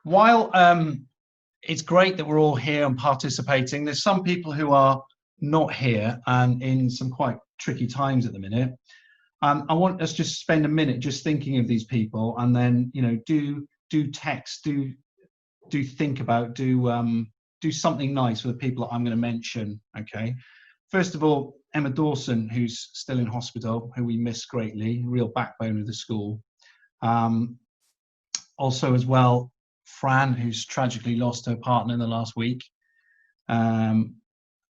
while it's great that we're all here and participating, there's some people who are not here and in some quite tricky times at the minute. I want us just spend a minute just thinking of these people, and then do text, do think about, do something nice for the people that I'm going to mention. Okay, first of all, Emma Dawson, who's still in hospital, who we miss greatly, real backbone of the school. Also as well, Fran, who's tragically lost her partner in the last week, and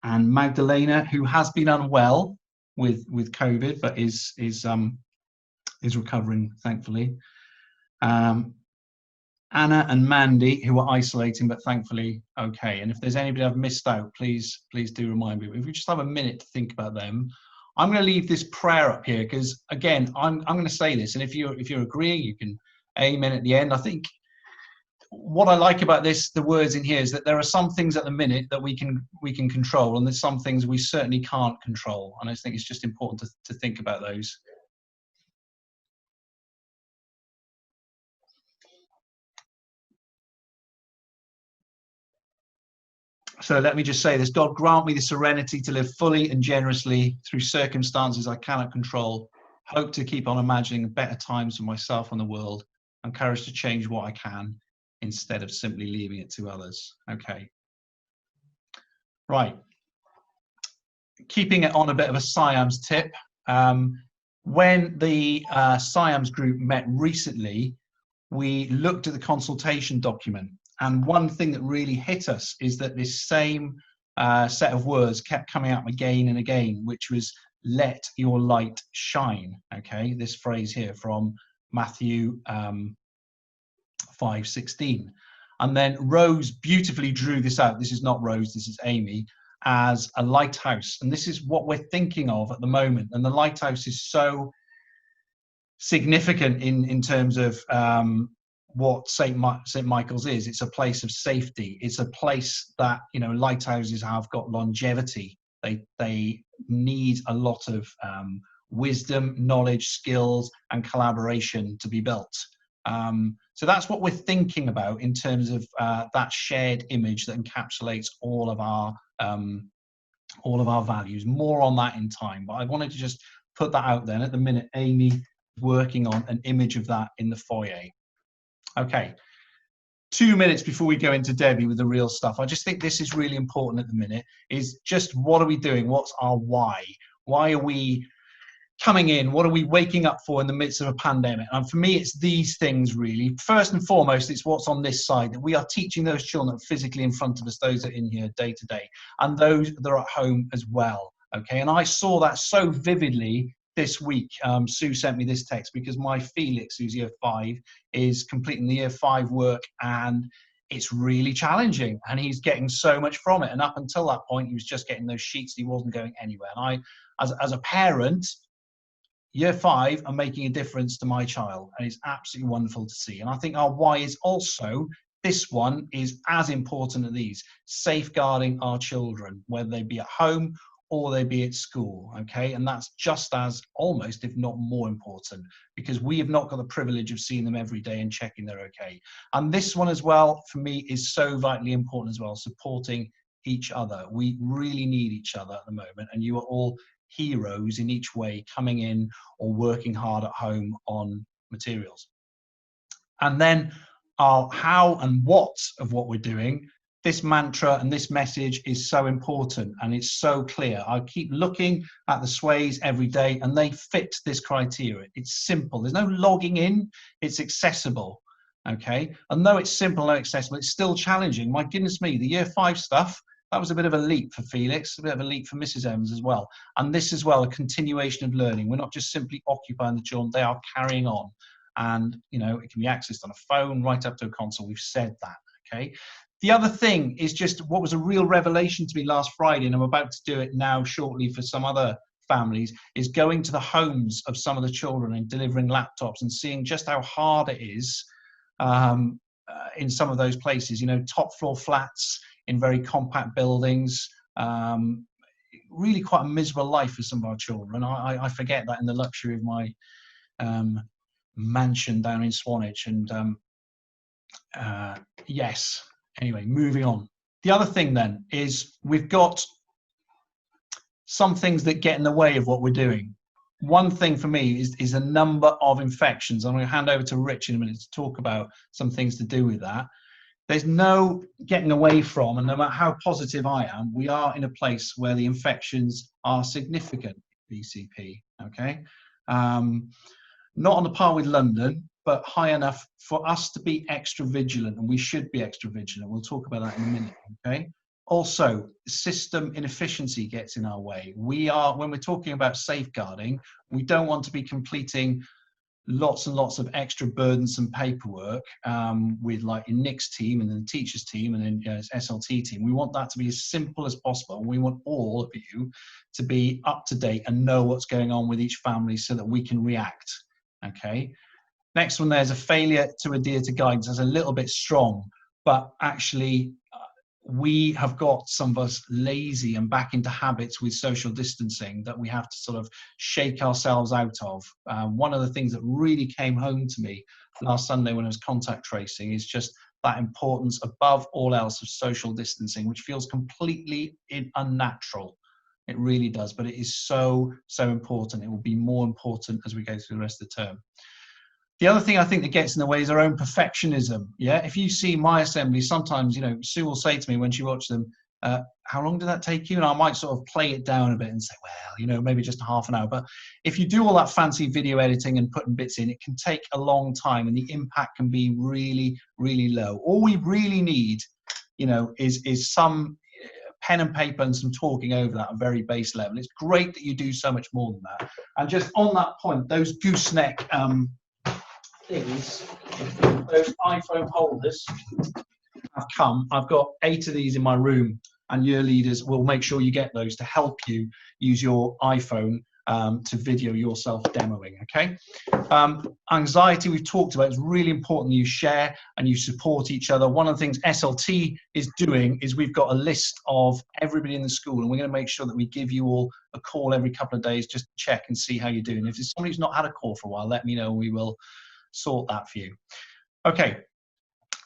Magdalena, who has been unwell with COVID, but is recovering, thankfully. Anna and Mandy, who are isolating, but thankfully okay. And if there's anybody I've missed out, please do remind me. If we just have a minute to think about them, I'm going to leave this prayer up here because, again, I'm going to say this, and if you're agreeing, you can amen at the end. I think what I like about this, the words in here, is that there are some things at the minute that we can control, and there's some things we certainly can't control. And I think it's just important to think about those. So let me just say this: God, grant me the serenity to live fully and generously through circumstances I cannot control. Hope to keep on imagining better times for myself and the world, and courage to change what I can instead of simply leaving it to others. Okay. Right. Keeping it on a bit of a SIAMS tip. When the SIAMS group met recently, we looked at the consultation document. And one thing that really hit us is that this same set of words kept coming up again and again, which was "let your light shine." Okay, this phrase here from Matthew 5:16. And then Rose beautifully drew this out. This is not Rose, this is Amy, as a lighthouse. And this is what we're thinking of at the moment. And the lighthouse is so significant in terms of what St. Michael's is. It's a place of safety. It's a place that, lighthouses have got longevity. They need a lot of wisdom, knowledge, skills, and collaboration to be built. So that's what we're thinking about in terms of that shared image that encapsulates all of our values. More on that in time, but I wanted to just put that out there. And at the minute, Amy is working on an image of that in the foyer. Okay, 2 minutes before we go into Debbie with the real stuff. I just think this is really important at the minute, is just what are we doing? What's our why? Why are we coming in? What are we waking up for in the midst of a pandemic? And for me, it's these things really. First and foremost, it's what's on this side, that we are teaching those children physically in front of us, those that are in here day to day, and those that are at home as well. Okay, and I saw that so vividly this week. Sue sent me this text because my Felix, who's year 5, is completing the year 5 work, and it's really challenging, and he's getting so much from it. And up until that point, he was just getting those sheets. He wasn't going anywhere. And I, as a parent, year 5, are making a difference to my child, and it's absolutely wonderful to see. And I think our why is also, this one is as important as these, safeguarding our children, whether they be at home or they be at school. Okay, and that's just as, almost if not more important, because we have not got the privilege of seeing them every day and checking they're okay. And this one as well, for me, is so vitally important as well, supporting each other. We really need each other at the moment, and you are all heroes in each way, coming in or working hard at home on materials. And then our how and what of what we're doing. This mantra and this message is so important, and it's so clear. I keep looking at the sways every day, and they fit this criteria. It's simple. There's no logging in. It's accessible. Okay, and though it's simple and accessible, it's still challenging. My goodness me, the year 5 stuff, that was a bit of a leap for Felix, a bit of a leap for Mrs. Evans as well. And this as well, a continuation of learning. We're not just simply occupying the children, they are carrying on. And, it can be accessed on a phone, right up to a console. We've said that, okay? The other thing is just what was a real revelation to me last Friday, and I'm about to do it now shortly for some other families, is going to the homes of some of the children and delivering laptops and seeing just how hard it is in some of those places, top floor flats in very compact buildings, really quite a miserable life for some of our children. I forget that in the luxury of my mansion down in Swanage, and yes. Anyway, moving on. The other thing then is we've got some things that get in the way of what we're doing. One thing for me is a number of infections. I'm going to hand over to Rich in a minute to talk about some things to do with that. There's no getting away from, and no matter how positive I am, we are in a place where the infections are significant, BCP, okay? Not on the par with London, but high enough for us to be extra vigilant, and we should be extra vigilant. We'll talk about that in a minute, okay? Also, system inefficiency gets in our way. When we're talking about safeguarding, we don't want to be completing lots and lots of extra burdensome paperwork with like your NICS team and then the teachers team and then SLT team. We want that to be as simple as possible. We want all of you to be up to date and know what's going on with each family so that we can react, okay? Next one, there's a failure to adhere to guidance. That's a little bit strong, but actually we have got some of us lazy and back into habits with social distancing that we have to sort of shake ourselves out of. One of the things that really came home to me last Sunday when I was contact tracing is just that importance above all else of social distancing, which feels completely unnatural. It really does, but it is so, so important. It will be more important as we go through the rest of the term. The other thing I think that gets in the way is our own perfectionism. Yeah, if you see my assembly, sometimes, you know, Sue will say to me when she watches them, how long did that take you? And I might sort of play it down a bit and say, well, you know, maybe just half an hour. But if you do all that fancy video editing and putting bits in, it can take a long time and the impact can be really, really low. All we really need, you know, is some pen and paper and some talking over that at a very base level. It's great that you do so much more than that. And just on that point, those gooseneck things, those iPhone holders have come. I've got 8 of these in my room, and year leaders will make sure you get those to help you use your iPhone to video yourself demoing, okay? Anxiety we've talked about. It's really important that you share and you support each other. One of the things SLT is doing is we've got a list of everybody in the school, and we're going to make sure that we give you all a call every couple of days just to check and see how you're doing. If there's somebody who's not had a call for a while, let me know. We will sort that for you. Okay,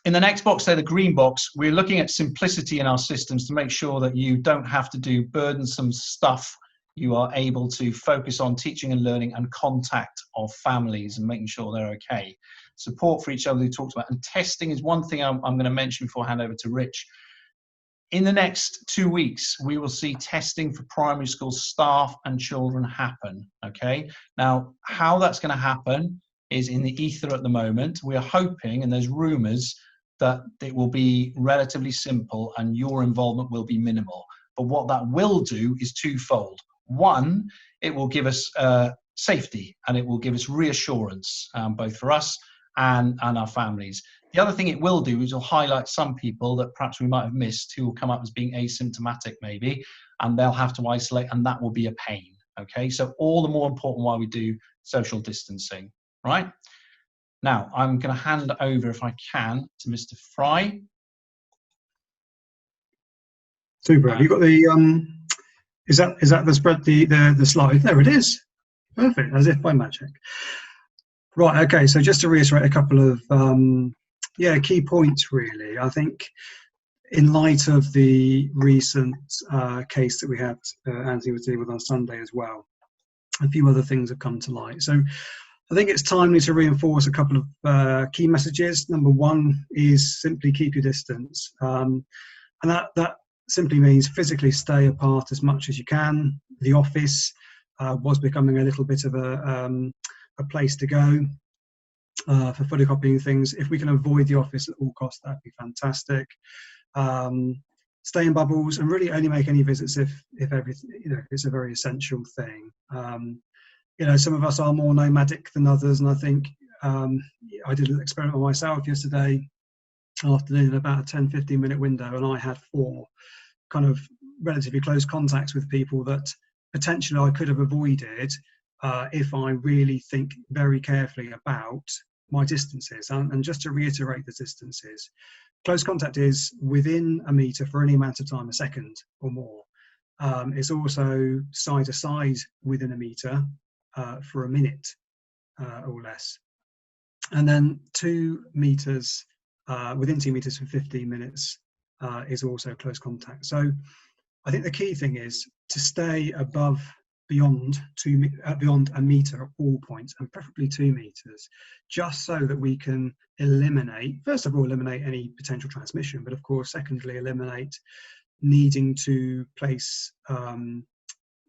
in the next box there, the green box, we're looking at simplicity in our systems to make sure that you don't have to do burdensome stuff. You are able to focus on teaching and learning and contact of families and making sure they're okay. Support for each other we talked about, and testing is one thing I'm going to mention before I hand over to Rich. In the next 2 weeks, we will see testing for primary school staff and children happen, okay? Now, how that's going to happen is in the ether at the moment. We are hoping, and there's rumours, that it will be relatively simple and your involvement will be minimal. But what that will do is twofold. One, it will give us safety and it will give us reassurance, both for us and our families. The other thing it will do is it'll highlight some people that perhaps we might have missed who will come up as being asymptomatic maybe, and they'll have to isolate, and that will be a pain, okay? So all the more important why we do social distancing. Right, now I'm going to hand over, if I can, to Mr. Fry. Super. Have you got the is that the spread, the slide? There it is. Perfect, as if by magic. Right. Okay. So just to reiterate a couple of key points. Really, I think in light of the recent case that we had, Anthony was dealing with on Sunday as well, a few other things have come to light. So I think it's timely to reinforce a couple of key messages. Number one is simply keep your distance. And that simply means physically stay apart as much as you can. The office was becoming a little bit of a place to go for photocopying things. If we can avoid the office at all costs, that'd be fantastic. Stay in bubbles and really only make any visits if everything, you know, it's a very essential thing. You know, some of us are more nomadic than others, and I think I did an experiment with myself yesterday afternoon in about a 10-15 minute window, and I had 4 kind of relatively close contacts with people that potentially I could have avoided if I really think very carefully about my distances. And just to reiterate the distances, close contact is within a metre for any amount of time, a second or more. It's also side to side within a metre for a minute or less, and then 2 meters within 2 meters for 15 minutes is also close contact. So I think the key thing is to stay beyond a meter at all points, and preferably 2 meters, just so that we can eliminate, first of all, any potential transmission, but of course, secondly, eliminate needing to place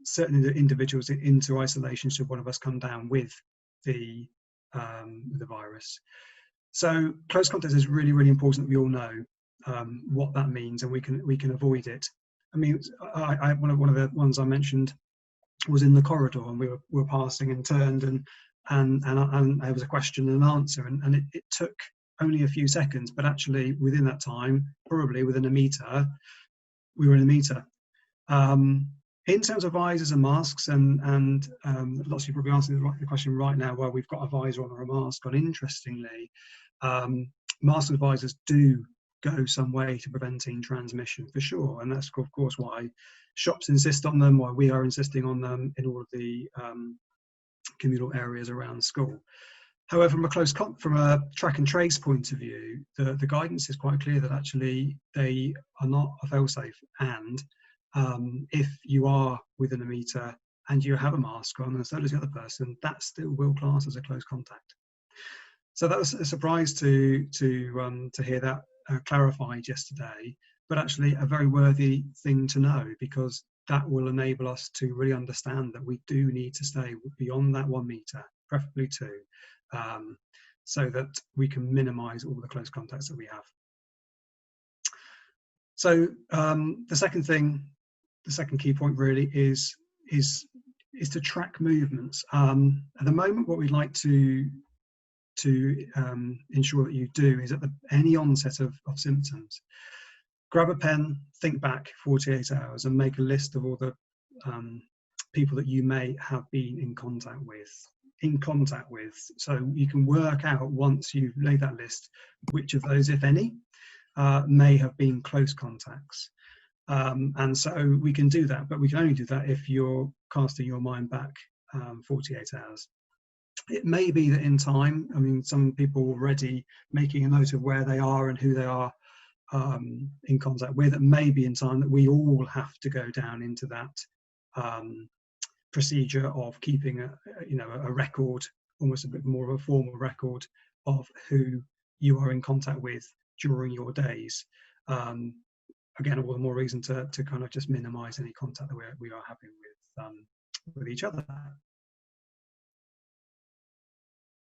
certain individuals into isolation should one of us come down with the virus. So close contact is really, really important that we all know what that means, and we can avoid it. I mean, one of the ones I mentioned was in the corridor, and we were passing and turned, and there was a question and answer, and it took only a few seconds, but actually within that time, probably within a meter, we were in a meter. In terms of visors and masks, and lots of you probably answering the question right now, well, we've got a visor on or a mask on. Interestingly, masks and visors do go some way to preventing transmission for sure, and that's of course why shops insist on them, why we are insisting on them in all of the communal areas around school. However, from a track and trace point of view, the guidance is quite clear that actually they are not a fail-safe, and if you are within a meter and you have a mask on, and so does the other person, that still will class as a close contact. So that was a surprise to hear that clarified yesterday, but actually a very worthy thing to know, because that will enable us to really understand that we do need to stay beyond that 1 meter, preferably 2, so that we can minimise all the close contacts that we have. So the second key point really is to track movements. At the moment, what we'd like to ensure that you do is at any onset of symptoms, grab a pen, think back 48 hours, and make a list of all the people that you may have been in contact with. So you can work out, once you've laid that list, which of those, if any, may have been close contacts. And so we can do that, but we can only do that if you're casting your mind back 48 hours. It may be that in time, I mean, some people already making a note of where they are and who they are in contact with. It may be in time that we all have to go down into that procedure of keeping a record, almost a bit more of a formal record of who you are in contact with during your days. Again, all the more reason to kind of just minimise any contact that we are having with each other.